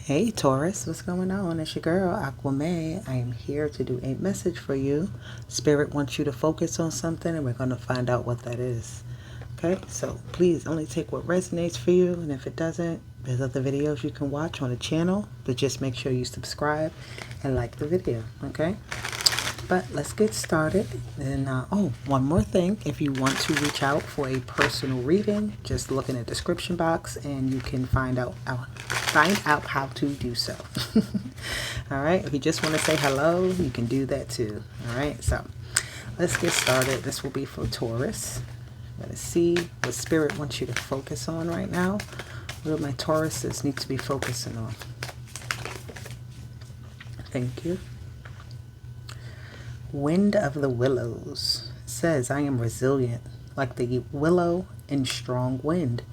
Hey Taurus, what's going on? It's your girl, Aquame. I am here to do a message for you. Spirit wants you to focus on something and we're going to find out what that is. Okay, so please only take what resonates for you, and if it doesn't, there's other videos you can watch on the channel, but just make sure you subscribe and like the video, okay? But let's get started. And one more thing, if you want to reach out for a personal reading, just look in the description box and you can find out how to do so. All right, if you just want to say hello, you can do that too. All right, so let's get started. This will be for Taurus. I'm going to see what Spirit wants you to focus on right now. What do my Tauruses need to be focusing on? Thank you. Wind of the Willows says, I am resilient, like the willow in strong wind.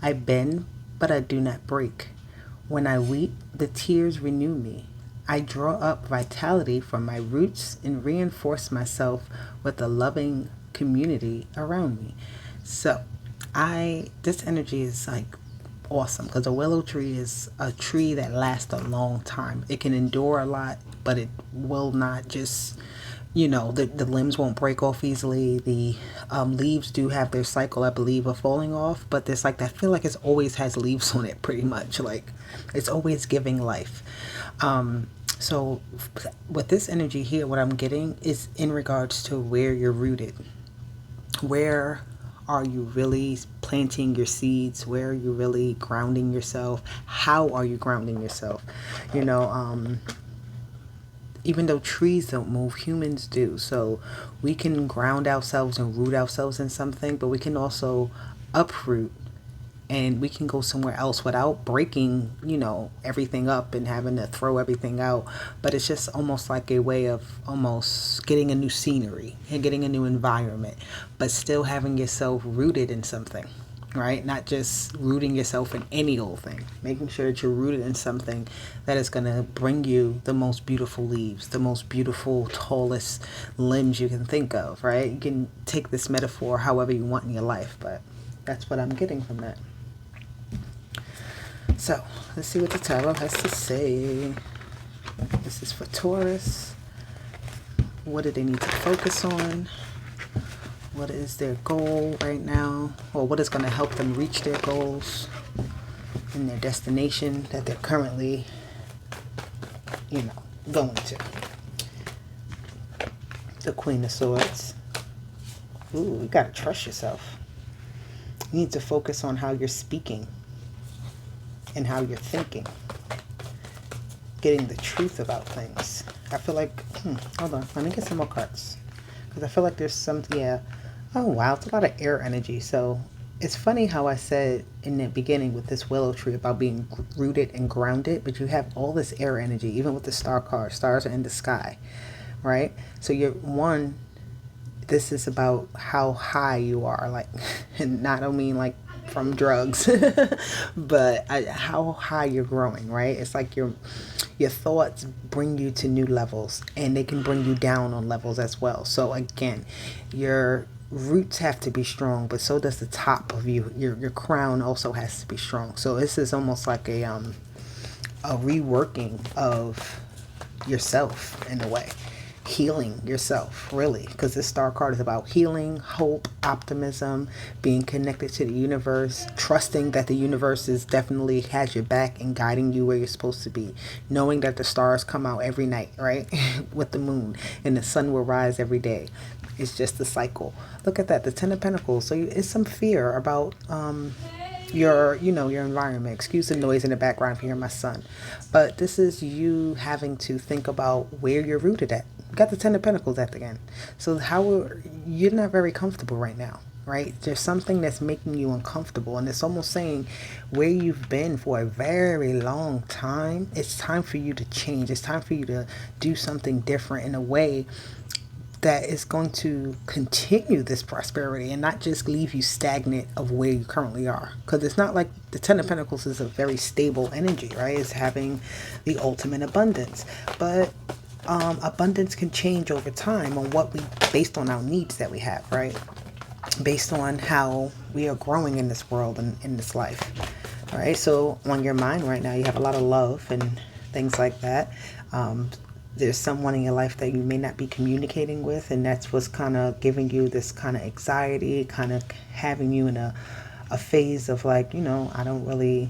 I bend, but I do not break. When I weep, the tears renew me. I draw up vitality from my roots and reinforce myself with a loving community around me. So, this energy is like awesome, because a willow tree is a tree that lasts a long time. It can endure a lot, but it will not just, the limbs won't break off easily. The leaves do have their cycle, I believe, of falling off, but there's like, I feel like it always has leaves on it, pretty much. Like, it's always giving life. So with this energy here, what I'm getting is in regards to where you're rooted. Where are you really planting your seeds? Where are you really grounding yourself? How are you grounding yourself? Even though trees don't move, humans do. So we can ground ourselves and root ourselves in something, but we can also uproot and we can go somewhere else without breaking, everything up and having to throw everything out. But it's just almost like a way of almost getting a new scenery and getting a new environment, but still having yourself rooted in something. Right? Not just rooting yourself in any old thing. Making sure that you're rooted in something that is going to bring you the most beautiful leaves, the most beautiful, tallest limbs you can think of, right? You can take this metaphor however you want in your life, but that's what I'm getting from that. So, let's see what the tarot has to say. This is for Taurus. What do they need to focus on? What is their goal right now? Or what is going to help them reach their goals and their destination that they're currently, going to? The Queen of Swords. Ooh, you got to trust yourself. You need to focus on how you're speaking and how you're thinking. Getting the truth about things. I feel like, hold on, let me get some more cards. Because I feel like there's some, Oh, wow. It's a lot of air energy. So it's funny how I said in the beginning with this willow tree about being rooted and grounded, but you have all this air energy, even with the star card. Stars are in the sky, right? So this is about how high you are, like, and not, I mean like from drugs, but how high you're growing, right? It's like your thoughts bring you to new levels, and they can bring you down on levels as well. So again, your roots have to be strong, but so does the top of you. Your crown also has to be strong. So this is almost like a reworking of yourself in a way. Healing yourself, really, because this star card is about healing, hope, optimism, being connected to the universe, trusting that the universe definitely has your back and guiding you where you're supposed to be, knowing that the stars come out every night, right? With the moon, and the sun will rise every day. It's just the cycle. Look at that, the Ten of Pentacles. So it's some fear about your environment. Excuse the noise in the background if you hear my son. But this is you having to think about where you're rooted at. You got the Ten of Pentacles at the end. So you're not very comfortable right now, right? There's something that's making you uncomfortable, and it's almost saying where you've been for a very long time, it's time for you to change. It's time for you to do something different in a way that is going to continue this prosperity and not just leave you stagnant of where you currently are. Because it's not like the Ten of Pentacles is a very stable energy, right? It's having the ultimate abundance. But abundance can change over time based on our needs that we have, right? Based on how we are growing in this world and in this life. right? So on your mind right now, you have a lot of love and things like that. There's someone in your life that you may not be communicating with, and that's what's kind of giving you this kind of anxiety, kind of having you in a phase of like, I don't really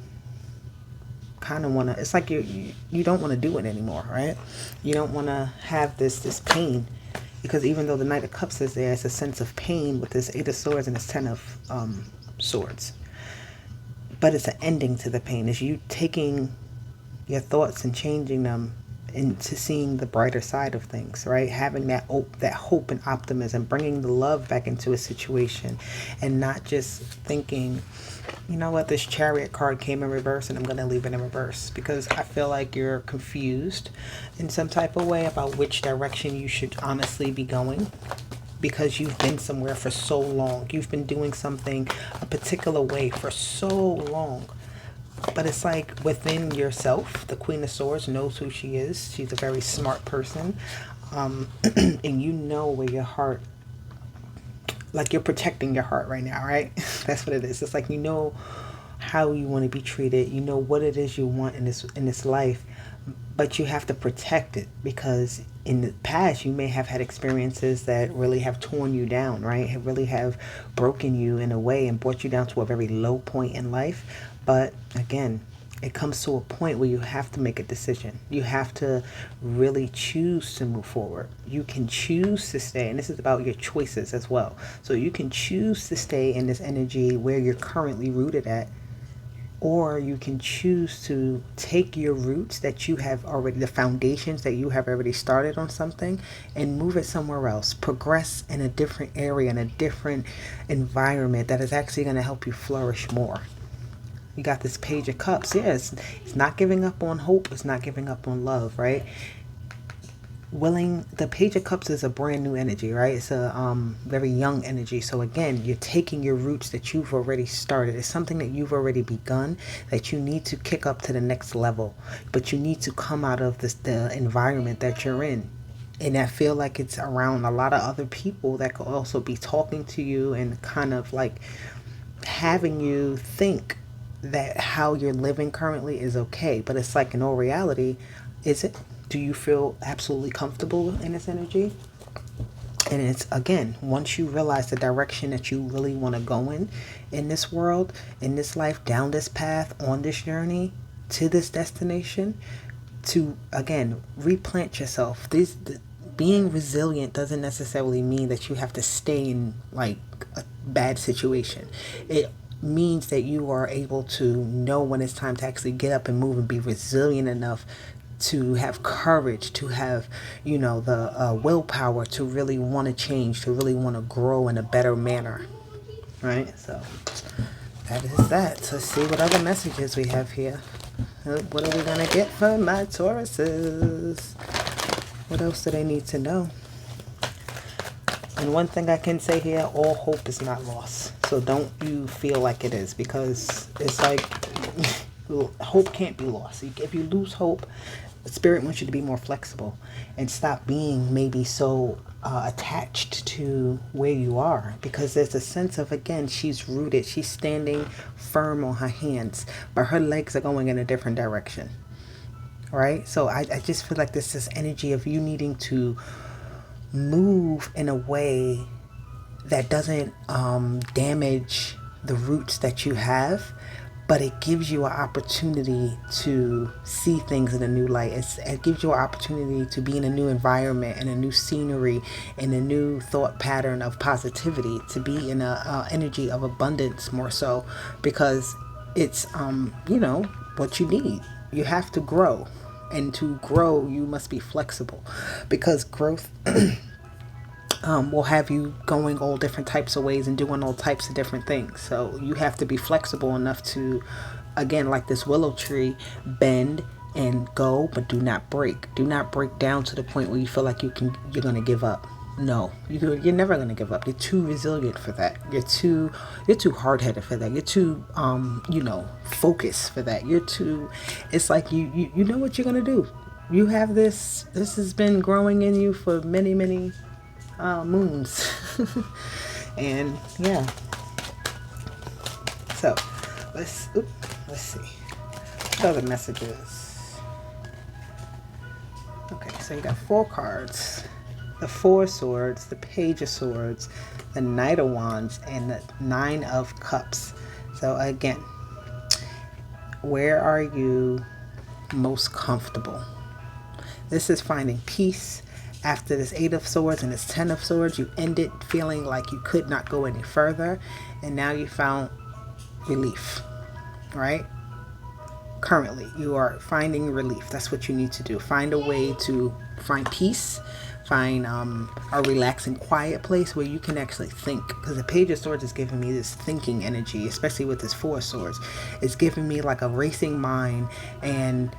kind of want to, it's like you don't want to do it anymore, right? You don't want to have this pain, because even though the Knight of Cups is there, it's a sense of pain with this Eight of Swords and this Ten of Swords. But it's an ending to the pain. It's you taking your thoughts and changing them into seeing the brighter side of things, right? Having that hope and optimism, bringing the love back into a situation, and not just thinking, you know what, this Chariot card came in reverse and I'm going to leave it in reverse, because I feel like you're confused in some type of way about which direction you should honestly be going, because you've been somewhere for so long. You've been doing something a particular way for so long. But it's like within yourself, the Queen of Swords knows who she is. She's a very smart person. And you know where your heart, like you're protecting your heart right now, right? That's what it is. It's like you know how you want to be treated. You know what it is you want in this life. But you have to protect it, because in the past you may have had experiences that really have torn you down, right? Have really have broken you in a way and brought you down to a very low point in life. But again, it comes to a point where you have to make a decision. You have to really choose to move forward. You can choose to stay, and this is about your choices as well. So you can choose to stay in this energy where you're currently rooted at, or you can choose to take your roots that you have already, the foundations that you have already started on something, and move it somewhere else. Progress in a different area, in a different environment that is actually going to help you flourish more. You got this Page of Cups. Yes, it's not giving up on hope. It's not giving up on love, right? The Page of Cups is a brand new energy, right? It's a very young energy. So again, you're taking your roots that you've already started. It's something that you've already begun that you need to kick up to the next level. But you need to come out of the environment that you're in. And I feel like it's around a lot of other people that could also be talking to you and kind of like having you think that how you're living currently is okay. But it's like, in all reality, is it? Do you feel absolutely comfortable in this energy? And it's, again, once you realize the direction that you really want to go in this world, in this life, down this path, on this journey to this destination, to, again, replant yourself. Being resilient doesn't necessarily mean that you have to stay in like a bad situation. It means that you are able to know when it's time to actually get up and move and be resilient enough to have courage, to have, the willpower to really want to change, to really want to grow in a better manner, right? So that is that. So let's see what other messages we have here. What are we going to get from my Tauruses? What else do they need to know? And one thing I can say here, all hope is not lost. So don't you feel like it is, because it's like hope can't be lost. If you lose hope, Spirit wants you to be more flexible and stop being maybe so attached to where you are, because there's a sense of, again, she's rooted. She's standing firm on her hands, but her legs are going in a different direction. Right? So I just feel like there's this energy of you needing to move in a way that doesn't damage the roots that you have, but it gives you an opportunity to see things in a new light. It gives you an opportunity to be in a new environment and a new scenery and a new thought pattern of positivity, to be in a energy of abundance more so, because it's what you need. You have to grow, and to grow you must be flexible, because growth will have you going all different types of ways and doing all types of different things. So you have to be flexible enough to, again, like this willow tree, bend and go, but do not break. Do not break down to the point where you feel like you're going to give up. No, you're never going to give up. You're too resilient for that. You're too hard-headed for that. You're too focused for that. It's like you know what you're going to do. You have this has been growing in you for many moons. And yeah, so let's see. What other messages? Okay, so you got 4 cards. The 4 of Swords, the Page of Swords, the Knight of Wands, and the 9 of Cups. So again, where are you most comfortable? This is finding peace. After this 8 of Swords and this 10 of Swords, you ended feeling like you could not go any further, and now you found relief, right? Currently, you are finding relief. That's what you need to do. Find a way to find peace, find a relaxing, quiet place where you can actually think. Because the Page of Swords is giving me this thinking energy, especially with this 4 of Swords. It's giving me like a racing mind and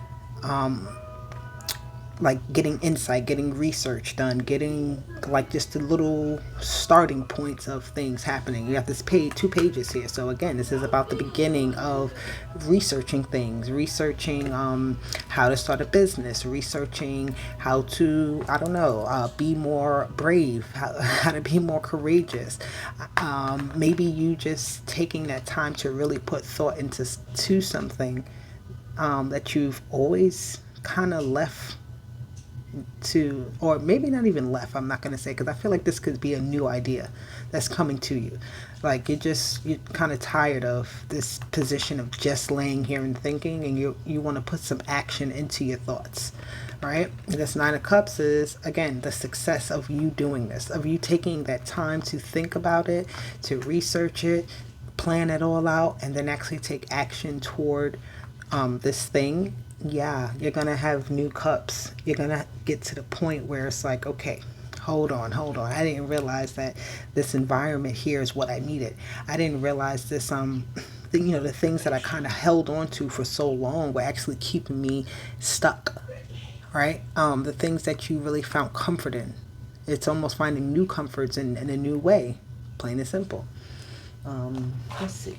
like getting insight, getting research done, getting like just the little starting points of things happening. You have this page, 2 pages here. So again, this is about the beginning of researching things, researching how to start a business, researching how to, I don't know, be more brave, how to be more courageous. Maybe you just taking that time to really put thought into something that you've always kind of left to, or maybe not even left, I'm not going to say, because I feel like this could be a new idea that's coming to you. Like you're kind of tired of this position of just laying here and thinking, and you want to put some action into your thoughts. All right, this 9 of Cups is again the success of you doing this, of you taking that time to think about it, to research it, plan it all out, and then actually take action toward this thing. Yeah, you're gonna have new cups. You're gonna get to the point where it's like, okay, hold on, I didn't realize that this environment here is what I needed. I didn't realize this the things that I kind of held on to for so long were actually keeping me stuck, right? The things that you really found comfort in, it's almost finding new comforts in a new way, plain and simple. Let's see,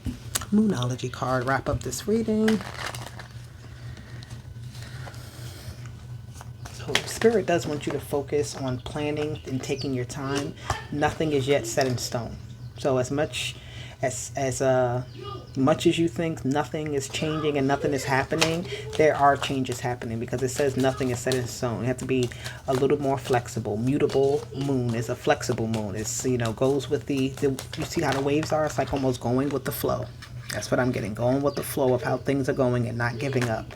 Moonology card, wrap up this reading. Spirit does want you to focus on planning and taking your time. Nothing is yet set in stone. So as much as you think nothing is changing and nothing is happening, there are changes happening, because it says nothing is set in stone. You have to be a little more flexible. Mutable moon is a flexible moon. It's, goes with the you see how the waves are? It's like almost going with the flow. That's what I'm getting. Going with the flow of how things are going and not giving up.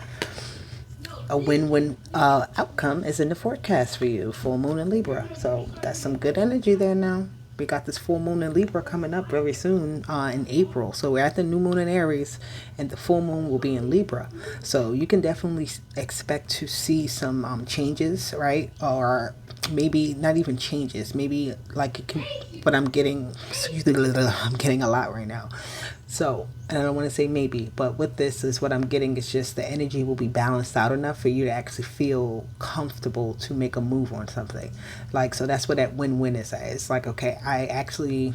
A win-win outcome is in the forecast for you. Full moon in Libra. So that's some good energy there now. We got this full moon in Libra coming up very soon in April. So we're at the new moon in Aries, and the full moon will be in Libra. So you can definitely expect to see some changes, right? Or maybe not even changes. Maybe like it can, but I'm getting a lot right now. So, and I don't want to say maybe, but with this is what I'm getting is just the energy will be balanced out enough for you to actually feel comfortable to make a move on something. Like, so that's what that win-win is. It's like, okay, I actually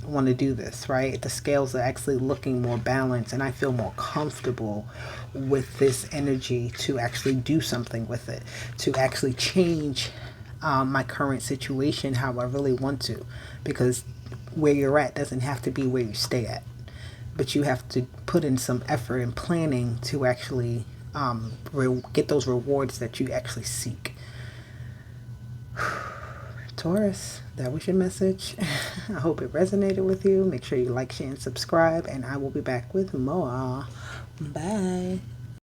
want to do this, right? The scales are actually looking more balanced, and I feel more comfortable with this energy to actually do something with it, to actually change my current situation how I really want to, because where you're at doesn't have to be where you stay at. But you have to put in some effort and planning to actually get those rewards that you actually seek. Taurus, that was your message. I hope it resonated with you. Make sure you like, share, and subscribe, and I will be back with more.